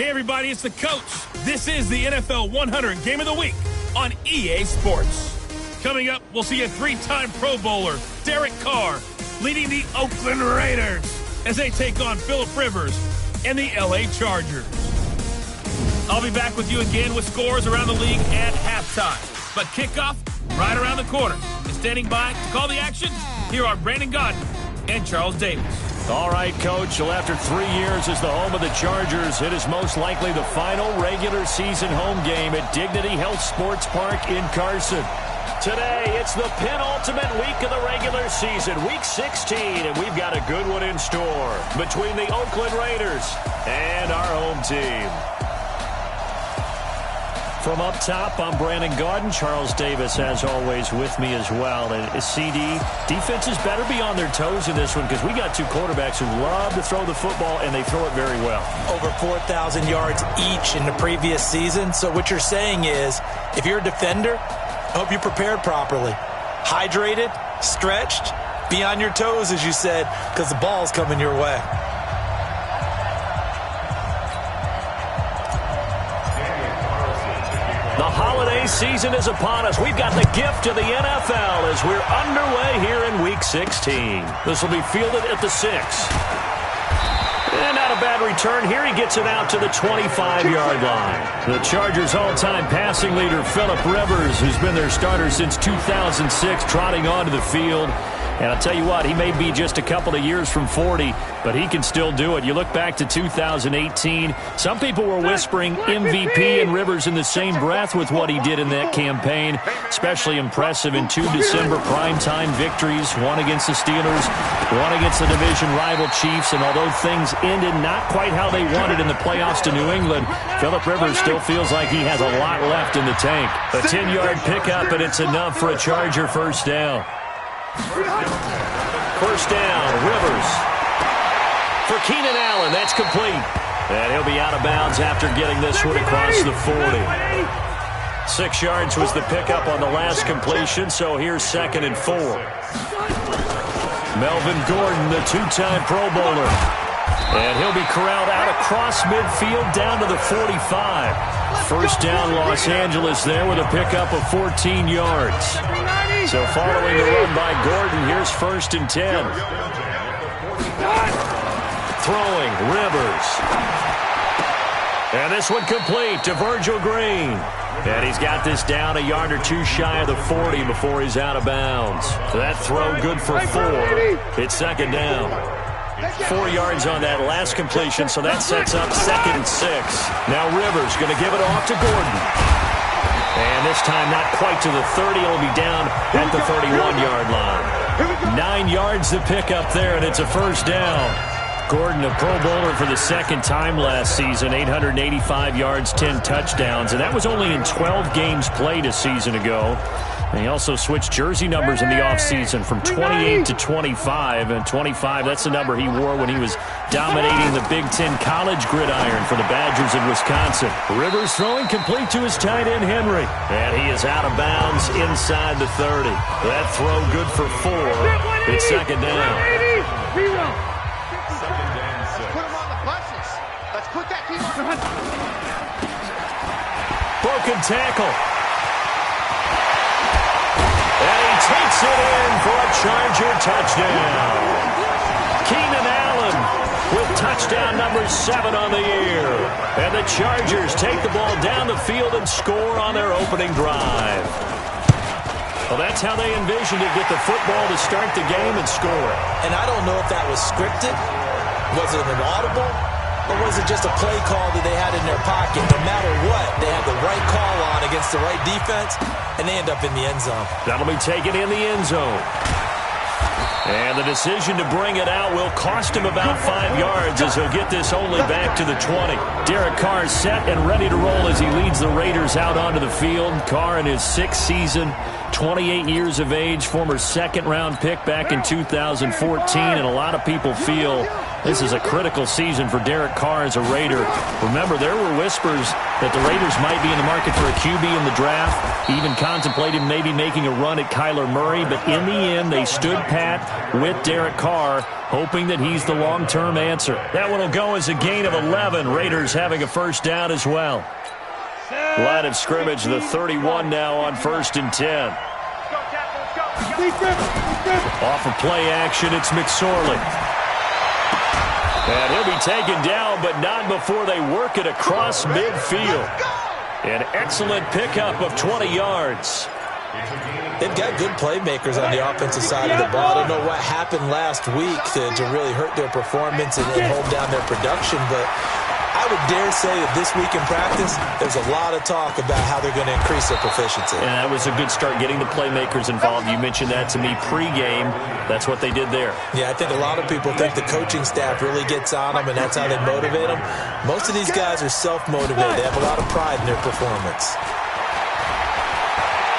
Hey everybody, it's the coach. This is the NFL 100 Game of the Week on EA Sports. Coming up, we'll see a three-time Pro Bowler, Derek Carr, leading the Oakland Raiders as they take on Phillip Rivers and the LA Chargers. I'll be back with you again with scores around the league at halftime. But kickoff right around the corner. And standing by to call the action, here are Brandon Gaudin and Charles Davis. All right, Coach. Well, after 3 years as the home of the Chargers, it is most likely the final regular season home game at Dignity Health Sports Park in Carson. Today, it's the penultimate week of the regular season, Week 16, and we've got a good one in store between the Oakland Raiders and our home team. From up top, I'm Brandon Gaudin. Charles Davis, as always, with me as well. And CD, defenses better be on their toes in this one because we got two quarterbacks who love to throw the football, and they throw it very well. Over 4,000 yards each in the previous season. So what you're saying is, if you're a defender, I hope you're prepared properly. Hydrated, stretched, be on your toes, as you said, because the ball's coming your way. The holiday season is upon us. We've got the gift of the NFL as we're underway here in Week 16. This will be fielded at the 6. And not a bad return here. He gets it out to the 25-yard line. The Chargers' all-time passing leader, Phillip Rivers, who's been their starter since 2006, trotting onto the field. And I'll tell you what, he may be just a couple of years from 40, but he can still do it. You look back to 2018, some people were whispering MVP and Rivers in the same breath with what he did in that campaign. Especially impressive in 2 December primetime victories, one against the Steelers, one against the division rival Chiefs. And although things ended not quite how they wanted in the playoffs to New England, Phillip Rivers still feels like he has a lot left in the tank. A 10-yard pickup, and it's enough for a Charger first down. First down, Rivers. For Keenan Allen, that's complete. And he'll be out of bounds after getting this one across the 40. 6 yards was the pickup on the last completion, so here's 2nd and 4. Melvin Gordon, the two-time Pro Bowler. And he'll be corralled out across midfield down to the 45. First down, Los Angeles there with a pickup of 14 yards. So following the run by Gordon, here's 1st and 10. Throwing, Rivers. And this one complete to Virgil Green. And he's got this down a yard or two shy of the 40 before he's out of bounds. That throw good for 4. It's 2nd down. 4 yards on that last completion, so that sets up 2nd and 6. Now Rivers going to give it off to Gordon. And this time not quite to the 30. It'll be down at the 31-yard line. 9 yards to pick up there, and it's a first down. Gordon, a Pro Bowler for the 2nd time last season, 885 yards, 10 touchdowns, and that was only in 12 games played a season ago. And he also switched jersey numbers in the offseason from 28 to 25. And 25, that's the number he wore when he was dominating the Big Ten college gridiron for the Badgers in Wisconsin. Rivers throwing complete to his tight end, Henry. And he is out of bounds inside the 30. That throw good for 4. It's 2nd down. Broken tackle. Takes it in for a Charger touchdown. Keenan Allen with touchdown number 7 on the year. And the Chargers take the ball down the field and score on their opening drive. Well, that's how they envisioned it, get the football to start the game and score. And I don't know if that was scripted. Was it an audible? Or was it just a play call that they had in their pocket? No matter what, they had the right call on against the right defense, and they end up in the end zone. That'll be taken in the end zone. And the decision to bring it out will cost him about 5 yards as he'll get this only back to the 20. Derek Carr is set and ready to roll as he leads the Raiders out onto the field. Carr in his 6th season, 28 years of age, former 2nd-round pick back in 2014, and a lot of people feel This is a critical season for Derek Carr as a Raider. Remember, there were whispers that the Raiders might be in the market for a QB in the draft, even contemplating maybe making a run at Kyler Murray, but in the end, they stood pat with Derek Carr, hoping that he's the long-term answer. That one will go as a gain of 11. Raiders having a first down as well. Line of scrimmage, the 31 now on 1st and 10. Off of play action, it's McSorley. And he'll be taken down, but not before they work it across midfield. An excellent pickup of 20 yards. They've got good playmakers on the offensive side of the ball. I don't know what happened last week to really hurt their performance and hold down their production, but I would dare say that this week in practice, there's a lot of talk about how they're going to increase their proficiency. And that was a good start, getting the playmakers involved. You mentioned that to me pregame. That's what they did there. Yeah, I think a lot of people think the coaching staff really gets on them, and that's how they motivate them. Most of these guys are self-motivated. They have a lot of pride in their performance.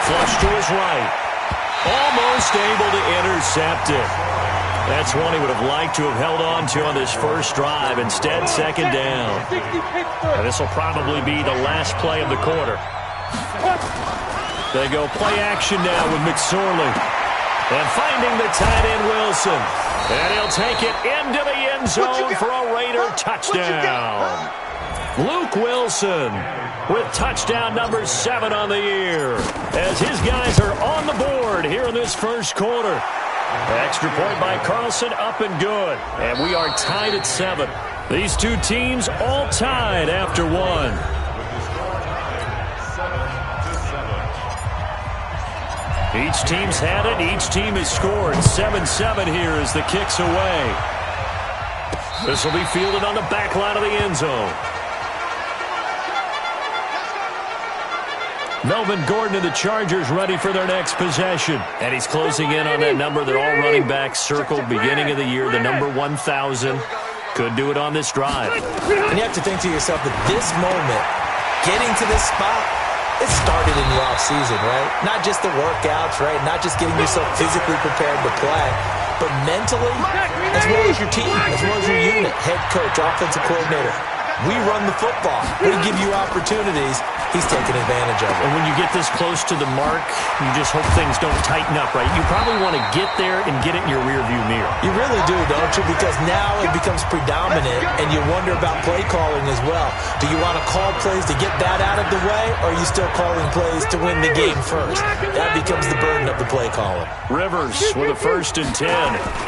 Flush to his right. Almost able to intercept it. That's one he would have liked to have held on to on this first drive. Instead, second down. And this will probably be the last play of the quarter. They go play action now with McSorley. And finding the tight end, Wilson. And he'll take it into the end zone for a Raider touchdown. Luke Wilson with touchdown number 7 on the year, as his guys are on the board here in this first quarter. Extra point by Carlson, up and good. And we are tied at 7. These two teams all tied after 1. Each team's had it. Each team has scored. 7-7 here as the kick's away. This will be fielded on the back line of the end zone. Melvin Gordon and the Chargers ready for their next possession. And he's closing in on that number that all running backs circled beginning of the year, the number 1,000. Could do it on this drive. And you have to think to yourself that this moment, getting to this spot, it started in the offseason, right? Not just the workouts, right? Not just getting yourself physically prepared to play, but mentally, as well as your team, as well as your unit, head coach, offensive coordinator. We run the football. We give you opportunities. He's taking advantage of it. And when you get this close to the mark, you just hope things don't tighten up, right? You probably want to get there and get it in your rearview mirror. You really do, don't you? Because now it becomes predominant, and you wonder about play calling as well. Do you want to call plays to get that out of the way, or are you still calling plays to win the game first? That becomes the burden of the play calling. Rivers with a 1st and 10.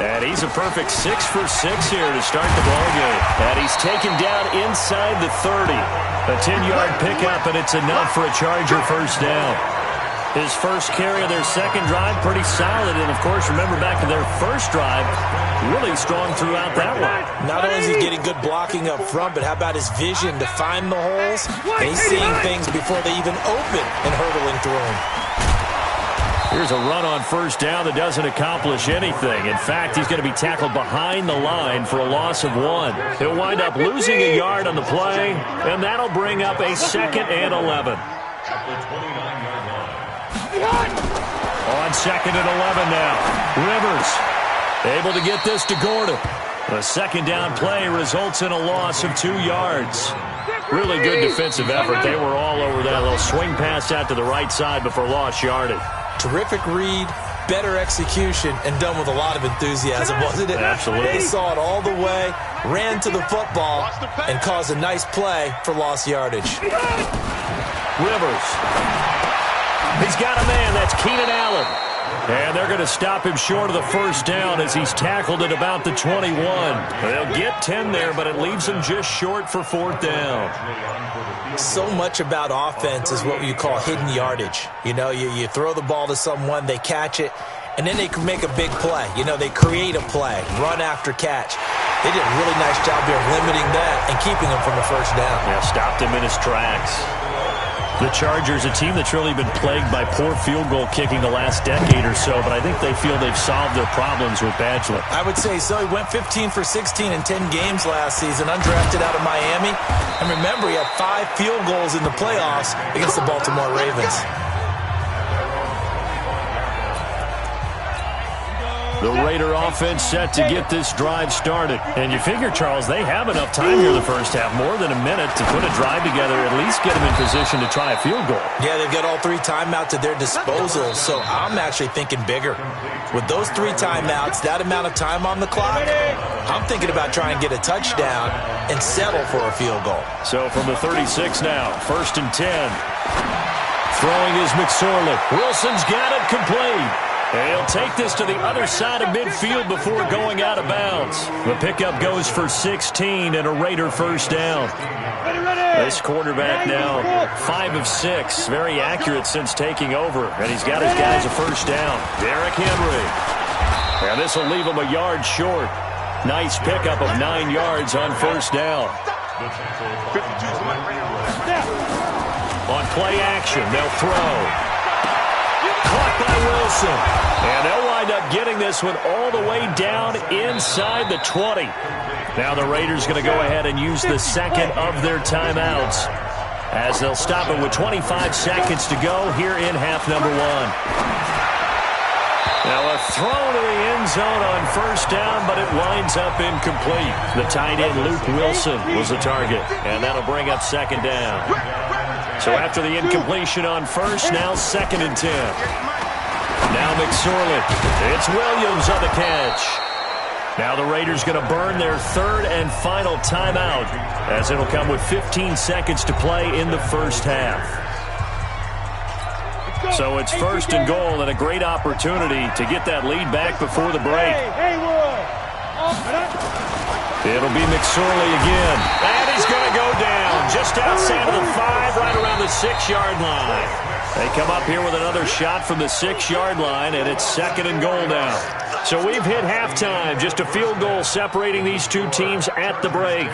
And he's a perfect 6 for 6 here to start the ballgame. And he's taken down inside the 30. A 10-yard pickup, and it's enough for a Charger first down. His first carry of their second drive, pretty solid. And, of course, remember back to their first drive, really strong throughout that one. Not only is he getting good blocking up front, but how about his vision to find the holes? And he's seeing things before they even open and hurdling through them. Here's a run on first down that doesn't accomplish anything. In fact, he's going to be tackled behind the line for a loss of 1. He'll wind up losing a yard on the play, and that'll bring up a 2nd and 11. On 2nd and 11 now. Rivers able to get this to Gordon. The second down play results in a loss of 2 yards. Really good defensive effort. They were all over that little swing pass out to the right side before lost yardage. Terrific read, better execution, and done with a lot of enthusiasm, wasn't it? Absolutely. They saw it all the way, ran to the football, and caused a nice play for lost yardage. Rivers. He's got a man. That's Keenan Allen. And they're going to stop him short of the first down as he's tackled at about the 21. They'll get 10 there, but it leaves him just short for 4th down. So much about offense is what you call hidden yardage. You know, you throw the ball to someone, they catch it, and then they can make a big play. You know, they create a play, run after catch. They did a really nice job here limiting that and keeping him from the first down. Yeah, stopped him in his tracks. The Chargers, a team that's really been plagued by poor field goal kicking the last decade or so, but I think they feel they've solved their problems with Badgley. I would say so. He went 15 for 16 in 10 games last season, undrafted out of Miami. And remember, he had 5 field goals in the playoffs against the Baltimore Ravens. The Raider offense set to get this drive started. And you figure, Charles, they have enough time here in the first half, more than a minute, to put a drive together, at least get them in position to try a field goal. Yeah, they've got all 3 timeouts at their disposal, so I'm actually thinking bigger. With those 3 timeouts, that amount of time on the clock, I'm thinking about trying to get a touchdown and settle for a field goal. So from the 36 now, 1st and 10. Throwing is McSorley. Wilson's got it complete. And he'll take this to the other side of midfield before going out of bounds. The pickup goes for 16 and a Raider first down. This quarterback now 5 of 6. Very accurate since taking over. And he's got his guys a first down. Derrick Henry. And this will leave him a yard short. Nice pickup of 9 yards on first down. On play action, they'll throw. Caught by Wilson. And they'll wind up getting this one all the way down inside the 20. Now the Raiders going to go ahead and use the second of their timeouts, as they'll stop it with 25 seconds to go here in half number 1. Now a throw to the end zone on first down, but it winds up incomplete. The tight end Luke Wilson was the target, and that'll bring up second down. So after the incompletion on first, now 2nd and 10. Now McSorley. It's Williams on the catch. Now the Raiders going to burn their 3rd and final timeout, as it'll come with 15 seconds to play in the first half. So it's 1st and goal, and a great opportunity to get that lead back before the break. It'll be McSorley again. And he's going to go down just outside of the 5, right around the 6-yard line. They come up here with another shot from the 6-yard line, and it's 2nd and goal now. So we've hit halftime. Just a field goal separating these two teams at the break.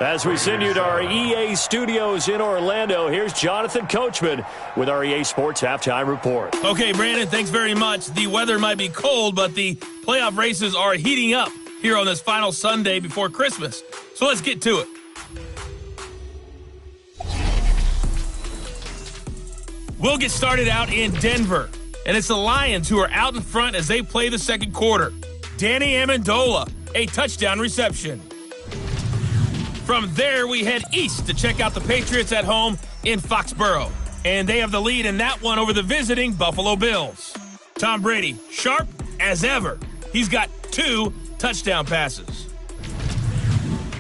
As we send you to our EA studios in Orlando, here's Jonathan Coachman with our EA Sports Halftime Report. Okay, Brandon, thanks very much. The weather might be cold, but the playoff races are heating up here on this final Sunday before Christmas. So let's get to it. We'll get started out in Denver, and it's the Lions who are out in front as they play the second quarter. Danny Amendola, a touchdown reception. From there, we head east to check out the Patriots at home in Foxborough, and they have the lead in that one over the visiting Buffalo Bills. Tom Brady, sharp as ever. He's got 2 touchdown passes.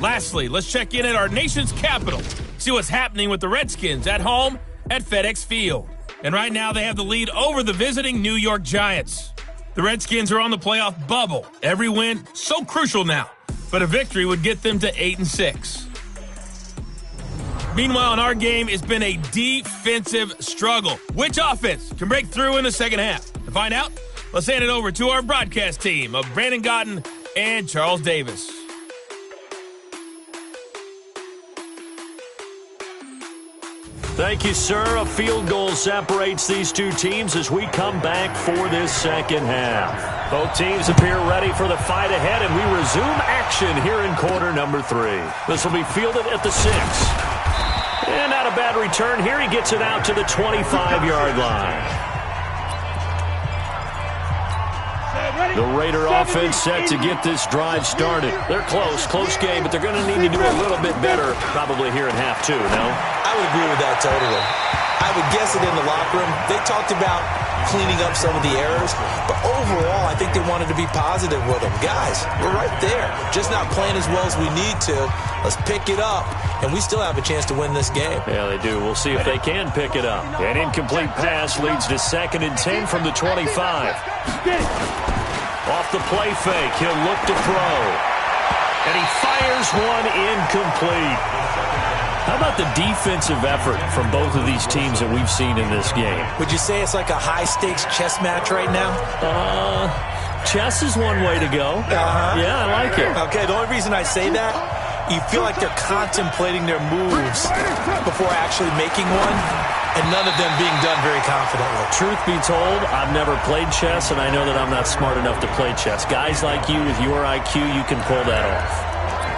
Lastly, let's check in at our nation's capital, see what's happening with the Redskins at home at FedEx Field. And right now they have the lead over the visiting New York Giants. The Redskins are on the playoff bubble. Every win so crucial now, but a victory would get them to 8-6. Meanwhile, in our game, it's been a defensive struggle. Which offense can break through in the second half? To find out, let's hand it over to our broadcast team of Brandon Godden and Charles Davis. Thank you, sir. A field goal separates these two teams as we come back for this second half. Both teams appear ready for the fight ahead, and we resume action here in quarter number 3. This will be fielded at the 6. And not a bad return here. He gets it out to the 25-yard line. The Raider offense set to get this drive started. They're close game, but they're going to need to do a little bit better probably here in half 2, no? I would agree with that totally. I would guess it in the locker room. They talked about cleaning up some of the errors, but overall, I think they wanted to be positive with them. Guys, we're right there. Just not playing as well as we need to. Let's pick it up, and we still have a chance to win this game. Yeah, they do. We'll see if they can pick it up. An incomplete pass leads to 2nd and 10 from the 25. Off the play fake, he'll look to throw. And he fires one incomplete. How about the defensive effort from both of these teams that we've seen in this game? Would you say it's like a high-stakes chess match right now? Chess is one way to go. Yeah, I like it. Okay, the only reason I say that, you feel like they're contemplating their moves before actually making one, and none of them being done very confidently. Truth be told, I've never played chess, and I know that I'm not smart enough to play chess. Guys like you with your IQ, you can pull that off.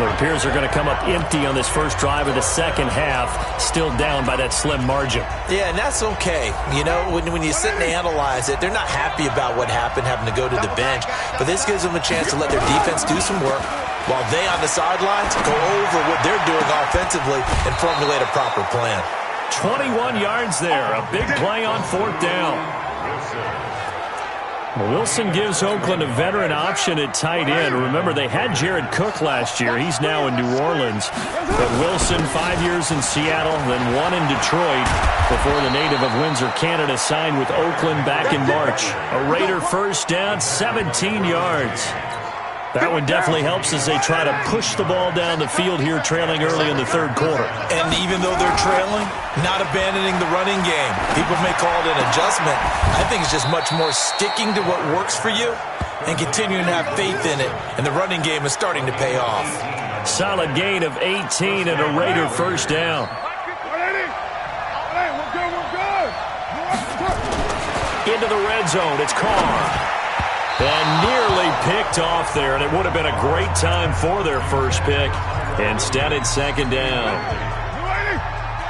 It appears they're going to come up empty on this first drive of the second half, still down by that slim margin. Yeah, and that's okay. You know, when you sit and analyze it, they're not happy about what happened, having to go to the bench. But this gives them a chance to let their defense do some work while they on the sidelines go over what they're doing offensively and formulate a proper plan. 21 yards there. A big play on fourth down. Wilson gives Oakland a veteran option at tight end. Remember, they had Jared Cook last year. He's now in New Orleans. But Wilson, 5 years in Seattle, then 1 in Detroit before the native of Windsor, Canada, signed with Oakland back in March. A Raider first down, 17 yards. That one definitely helps as they try to push the ball down the field here, trailing early in the third quarter. And even though they're trailing, not abandoning the running game. People may call it an adjustment. I think it's just much more sticking to what works for you and continuing to have faith in it. And the running game is starting to pay off. Solid gain of 18 and a Raider first down. Into the red zone, it's Carr. And nearly picked off there, and it would have been a great time for their first pick. Instead, it's second down.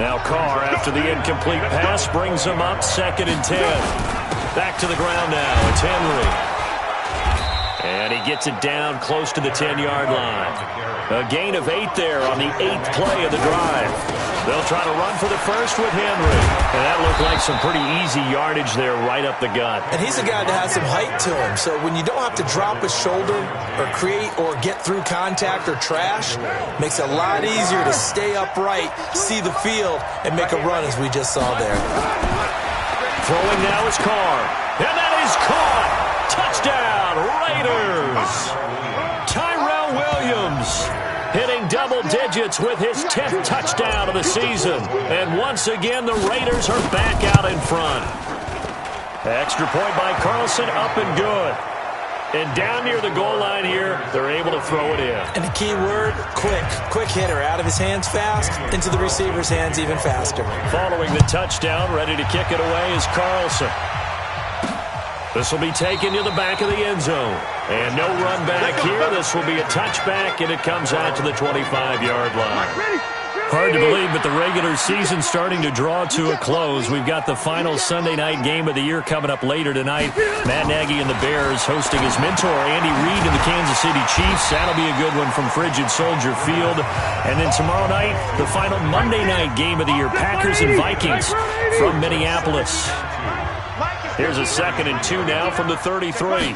Now Carr, after the incomplete pass, brings him up 2nd and 10. Back to the ground now. It's Henry. And he gets it down close to the 10-yard line. A gain of 8 there on the 8th play of the drive. They'll try to run for the first with Henry. And that looked like some pretty easy yardage there right up the gut. And he's a guy that has some height to him. So when you don't have to drop a shoulder or create or get through contact or trash, makes it a lot easier to stay upright, see the field, and make a run as we just saw there. Throwing now is Carr. And that is caught. Touchdown, Raiders. Tyrell Williams hitting double digits with his 10th touchdown of the season. And once again, the Raiders are back out in front. Extra point by Carlson, up and good. And down near the goal line here, they're able to throw it in. And the key word, quick. Quick hitter. Out of his hands fast, into the receiver's hands even faster. Following the touchdown, ready to kick it away is Carlson. This will be taken to the back of the end zone. And no run back here. This will be a touchback, and it comes out to the 25-yard line. Hard to believe, but the regular season's starting to draw to a close. We've got the final Sunday night game of the year coming up later tonight. Matt Nagy and the Bears hosting his mentor, Andy Reid, and the Kansas City Chiefs. That'll be a good one from Frigid Soldier Field. And then tomorrow night, the final Monday night game of the year, Packers and Vikings from Minneapolis. Here's a 2nd and 2 now from the 33.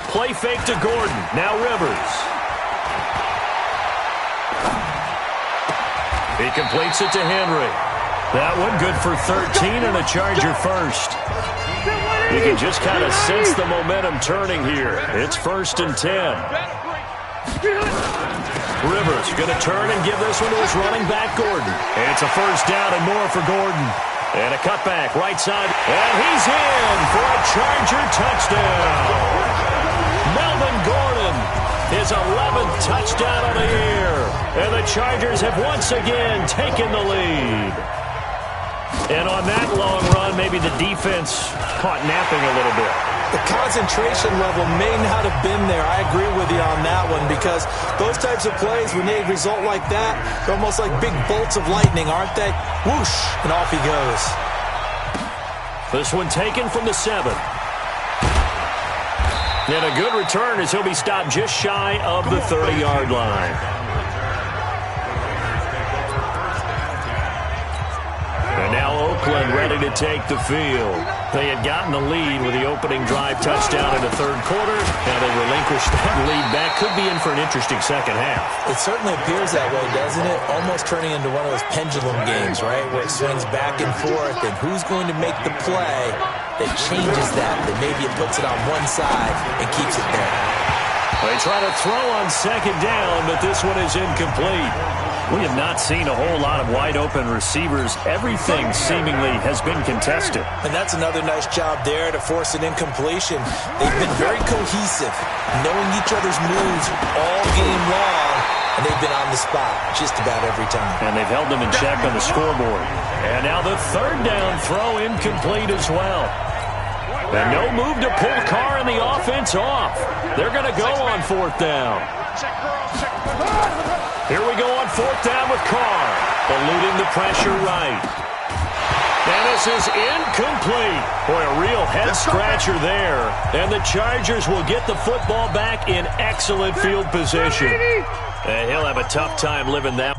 Play fake to Gordon. Now Rivers. He completes it to Henry. That one good for 13 and a Charger first. You can just kind of sense the momentum turning here. It's 1st and 10. Rivers going to turn and give this one to his running back, Gordon. And it's a first down and more for Gordon. And a cutback, right side, and he's in for a Charger touchdown. Melvin Gordon, his 11th touchdown of the year. And the Chargers have once again taken the lead. And on that long run, maybe the defense caught napping a little bit. The concentration level may not have been there. I agree with you on that one, because those types of plays, when they result like that, they're almost like big bolts of lightning, aren't they? Whoosh, and off he goes. This one taken from the 7. And a good return as he'll be stopped just shy of the 30-yard line. And now Oakland ready to take the field. They had gotten the lead with the opening drive touchdown in the third quarter. Now they relinquished that lead back. Could be in for an interesting second half. It certainly appears that way, doesn't it? Almost turning into one of those pendulum games, right? Where it swings back and forth, and who's going to make the play that changes that maybe it puts it on one side and keeps it there. They try to throw on second down, but this one is incomplete. We have not seen a whole lot of wide-open receivers. Everything seemingly has been contested. And that's another nice job there to force an incompletion. They've been very cohesive, knowing each other's moves all game long, and they've been on the spot just about every time. And they've held them in check on the scoreboard. And now the third down throw incomplete as well. And no move to pull Carr and the offense off. They're going to go on fourth down. Here we go on fourth down with Carr, eluding the pressure right. And this is incomplete. Boy, a real head-scratcher there. And the Chargers will get the football back in excellent field position. And he'll have a tough time living that.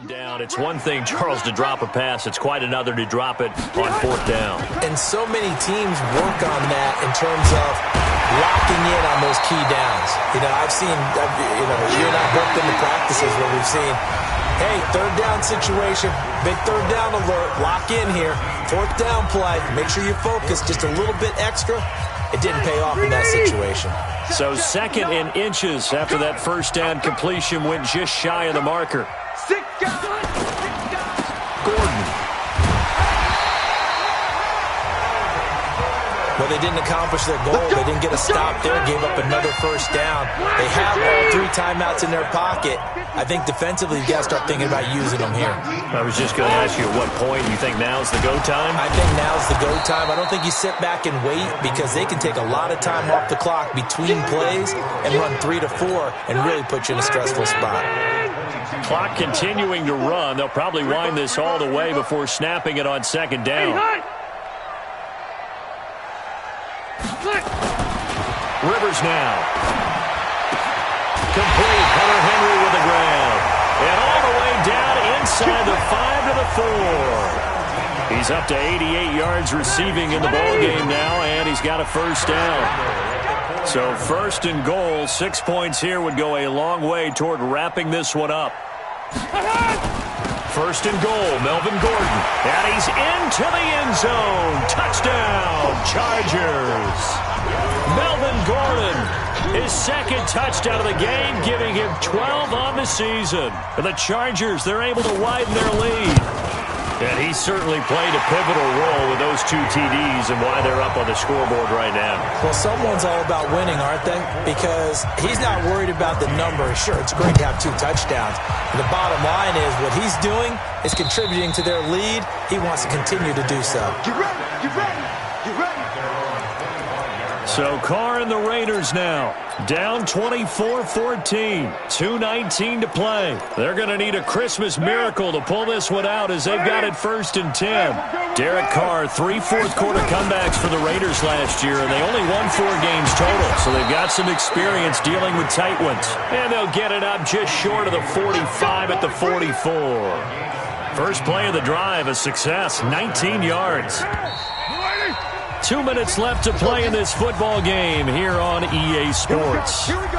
Down. It's one thing, Charles, to drop a pass. It's quite another to drop it on fourth down. And so many teams work on that in terms of locking in on those key downs. I've seen, you and I both been to practices where we've seen, hey, third down situation, big third down alert, lock in here, fourth down play, make sure you focus just a little bit extra. It didn't pay off in that situation. So second in inches after that first down completion went just shy of the marker. Gordon. Well, they didn't accomplish their goal. They didn't get a stop there, gave up another first down. They have all 3 timeouts in their pocket. I think defensively, you got to start thinking about using them here. I was just going to ask you at what point you think now's the go time? I think now's the go time. I don't think you sit back and wait because they can take a lot of time off the clock between plays and run 3 to 4 and really put you in a stressful spot. Clock continuing to run. They'll probably wind this all the way before snapping it on second down. Rivers now. Complete. Hunter Henry with the grab. And all the way down inside the 5 to the 4. He's up to 88 yards receiving in the ballgame now, and he's got a first down. So first and goal, 6 points here would go a long way toward wrapping this one up. First and goal, Melvin Gordon. And he's into the end zone. Touchdown, Chargers. Melvin Gordon, his second touchdown of the game, giving him 12 on the season. And the Chargers, they're able to widen their lead. And he certainly played a pivotal role with those 2 TDs and why they're up on the scoreboard right now. Well, someone's all about winning, aren't they? Because he's not worried about the number. Sure, it's great to have 2 touchdowns. And the bottom line is what he's doing is contributing to their lead. He wants to continue to do so. Get ready, get ready, get ready. So Carr and the Raiders now down 24-14, 2:19 to play. They're going to need a Christmas miracle to pull this one out as they've got it first and 10. Derek Carr, 3 fourth-quarter comebacks for the Raiders last year, and they only won 4 games total, so they've got some experience dealing with tight ones. And they'll get it up just short of the 45 at the 44. First play of the drive, a success, 19 yards. 2 minutes left to play in this football game here on EA Sports. Here we go.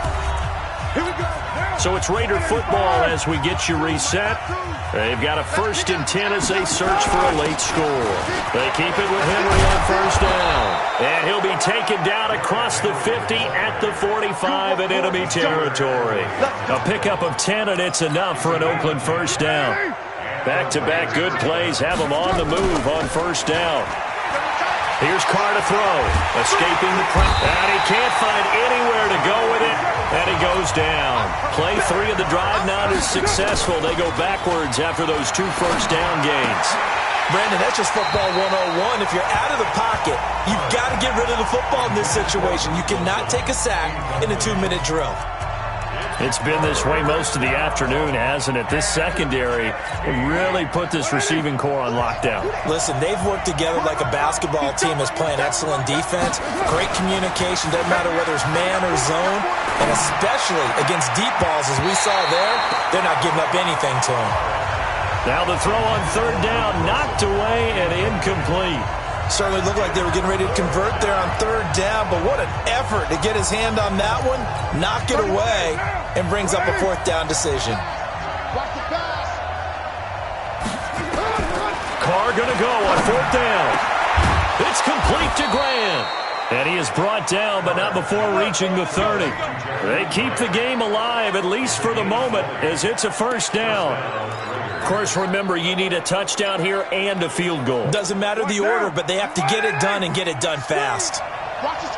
Here we go. So it's Raider football as we get you reset. They've got a first and 10 as they search for a late score. They keep it with Henry on first down. And he'll be taken down across the 50 at the 45 in enemy territory. A pickup of 10, and it's enough for an Oakland first down. Back-to-back good plays have them on the move on first down. Here's Carr to throw. Escaping the pressure. And he can't find anywhere to go with it. And he goes down. Play 3 of the drive not as successful. They go backwards after those 2 first down gains. Brandon, that's just football 101. If you're out of the pocket, you've got to get rid of the football in this situation. You cannot take a sack in a 2-minute drill. It's been this way most of the afternoon, hasn't it? This secondary really put this receiving core on lockdown. Listen, they've worked together like a basketball team that's playing excellent defense, great communication, doesn't matter whether it's man or zone, and especially against deep balls, as we saw there, they're not giving up anything to them. Now the throw on third down, knocked away and incomplete. Certainly looked like they were getting ready to convert there on third down, but what an effort to get his hand on that one, knock it away, and brings up a fourth down decision. Carr going to go on fourth down. It's complete to Graham. And he is brought down, but not before reaching the 30. They keep the game alive, at least for the moment, as it's a first down. Of course, remember, you need a touchdown here and a field goal. Doesn't matter the order, but they have to get it done and get it done fast.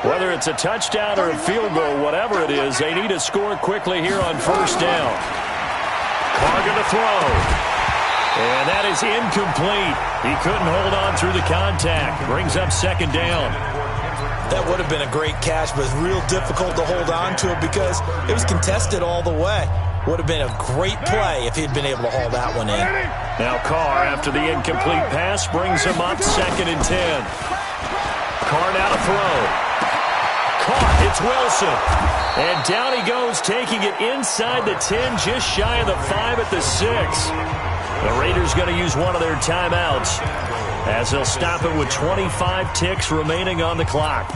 Whether it's a touchdown or a field goal, whatever it is, they need to score quickly here on first down. Carr going to throw. And that is incomplete. He couldn't hold on through the contact. Brings up second down. That would have been a great catch, but it's real difficult to hold on to it because it was contested all the way. Would have been a great play if he'd been able to haul that one in. Now Carr, after the incomplete pass, brings him up 2nd and 10. Carr now to throw. Caught. It's Wilson. And down he goes, taking it inside the 10, just shy of the 5 at the 6. The Raiders going to use one of their timeouts as they'll stop it with 25 ticks remaining on the clock.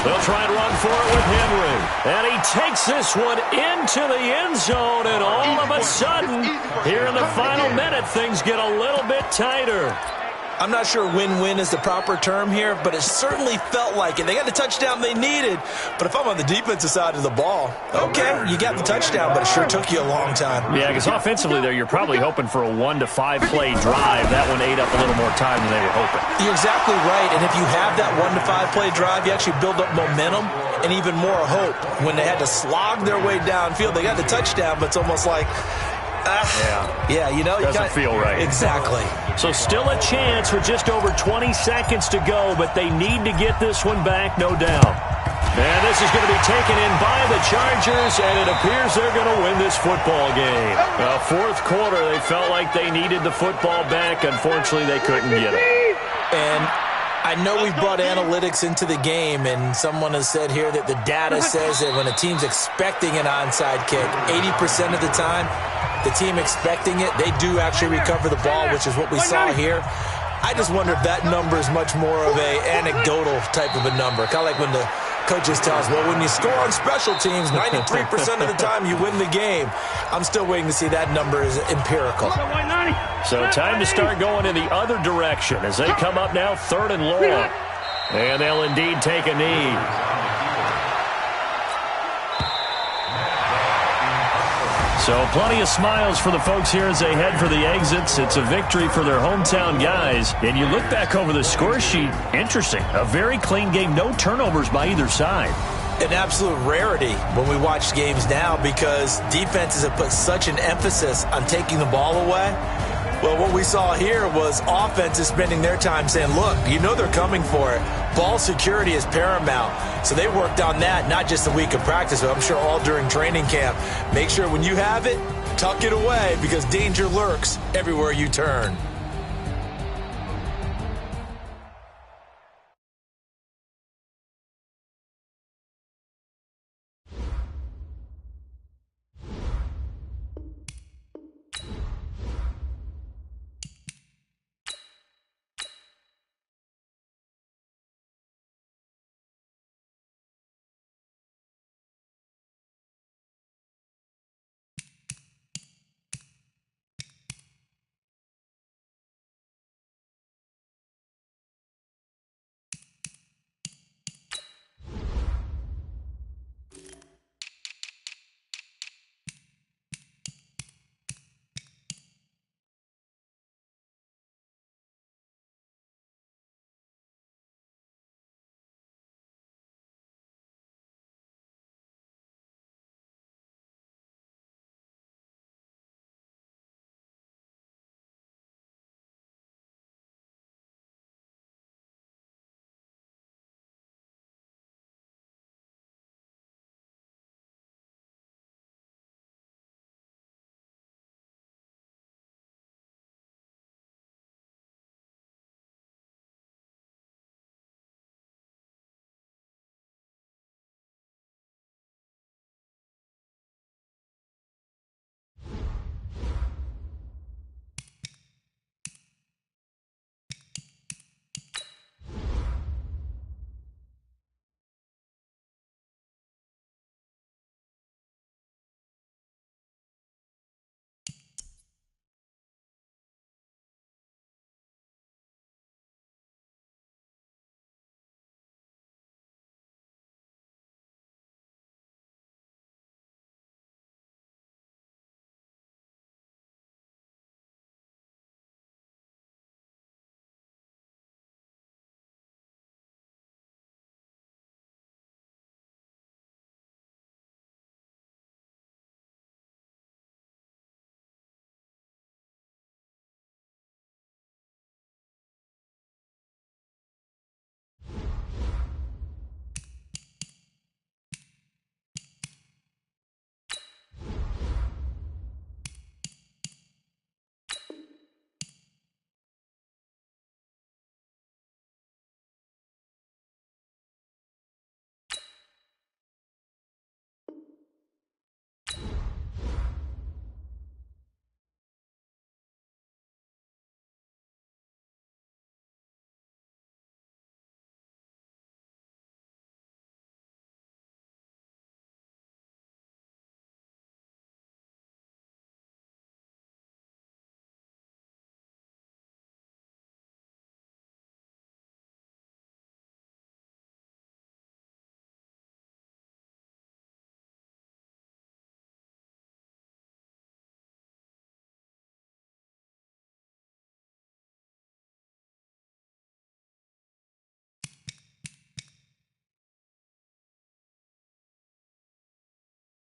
They'll try and run for it with Henry. And he takes this one into the end zone, and all of a sudden, here in the final minute, things get a little bit tighter. I'm not sure win-win is the proper term here, but it certainly felt like it. They got the touchdown they needed, but if I'm on the defensive side of the ball, okay, you got the touchdown, but it sure took you a long time. Yeah, because offensively there, you're probably hoping for a 1 to 5 play drive. That one ate up a little more time than they were hoping. You're exactly right, and if you have that 1 to 5 play drive, you actually build up momentum and even more hope. When they had to slog their way downfield, they got the touchdown, but it's almost like, yeah, you know, doesn't feel right. Exactly. So still a chance with just over 20 seconds to go, but they need to get this one back, no doubt. And this is going to be taken in by the Chargers, and it appears they're going to win this football game. Fourth quarter, they felt like they needed the football back. Unfortunately, they couldn't get it. And I know we've brought analytics into the game, and someone has said here that the data says that when a team's expecting an onside kick, 80% of the time, the team expecting it, they do actually recover the ball, which is what we saw here. I just wonder if that number is much more of a anecdotal type of a number. Kind of like when the coaches tell us, well, when you score on special teams, 93% of the time you win the game. I'm still waiting to see that number is empirical. So time to start going in the other direction as they come up now 3rd and long. And they'll indeed take a knee. So plenty of smiles for the folks here as they head for the exits. It's a victory for their hometown guys. And you look back over the score sheet, interesting. A very clean game, no turnovers by either side. An absolute rarity when we watch games now because defenses have put such an emphasis on taking the ball away. Well, what we saw here was offenses spending their time saying, look, you know they're coming for it. Ball security is paramount. So they worked on that, not just a week of practice, but I'm sure all during training camp. Make sure when you have it, tuck it away because danger lurks everywhere you turn.